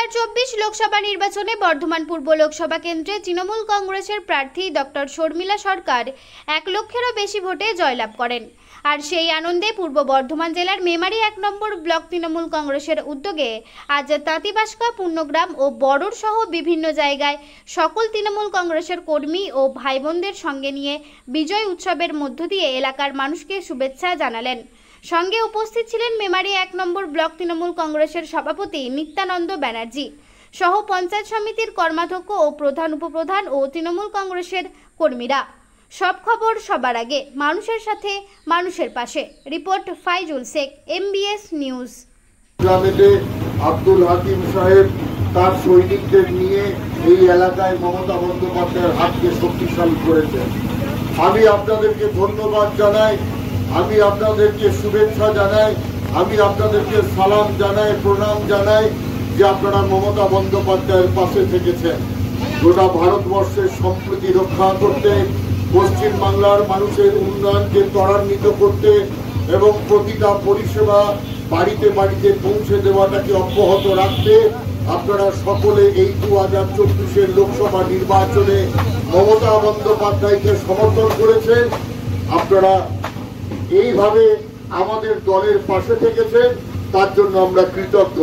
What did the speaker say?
2024 লোকসভা নির্বাচনে বর্ধমান পূর্ব লোকসভা কেন্দ্রে তৃণমূল কংগ্রেসের প্রার্থী ডক্টর শর্মিলা সরকার 1 লক্ষেরও বেশি ভোটে জয়লাভ করেন। আর সেই আনন্দে পূর্ব বর্ধমান জেলার মেমারি 1 নম্বর ব্লক তৃণমূল কংগ্রেসের উদ্যোগে আজ তাঁতিবাসকা, পূর্ণগ্রাম ও বড়র সহ বিভিন্ন জায়গায় সকল তৃণমূল কংগ্রেসের কর্মী ও ভাই বোনদের সঙ্গে নিয়ে বিজয় উৎসবের মধ্য দিয়ে এলাকার মানুষকে শুভেচ্ছা জানালেন। সঙ্গে উপস্থিত ছিলেন মেমারি 1 নম্বর ব্লক তৃণমূল কংগ্রেসের সভাপতি নিত্যানন্দ ব্যানার্জি সহ পঞ্চায়েত সমিতির কর্মাধ্যক্ষ ও প্রধান উপপ্রধান ও তৃণমূল কংগ্রেসের কর্মীরা। সব খবর সবার আগে, মানুষের সাথে, মানুষের পাশে। Report Faizul Sheikh, MBS news. Abdul Hakim সাহেব তার সৈনিকদের নিয়ে এই এলাকায় মমতা বন্দ্যোপাধ্যায়ের হাতকে শক্তিশালী করেছেন। আমি আপনাদেরকে ধন্যবাদ জানাই, আমি আপনাদেরকে শুভেচ্ছা জানাই, আমি আপনাদেরকে সালাম জানাই, প্রণাম জানাই যে আপনারা মমতা বন্দ্যোপাধ্যায়ের পাশে থেকেছেন। গোটা ভারতবর্ষের সম্প্রীতি রক্ষা করতে, পশ্চিমবাংলার মানুষের উন্নয়নকে ত্বরান্বিত করতে এবং প্রতিটা পরিষেবা বাড়িতে বাড়িতে পৌঁছে দেওয়াটাকে অব্যাহত রাখতে আপনারা সকলে এই 2024 লোকসভা নির্বাচনে মমতা বন্দ্যোপাধ্যায়কে সমর্থন করেছেন। আপনারা এইভাবে আমাদের দলের পাশে থেকেছেন, তার জন্য আমরা কৃতজ্ঞ।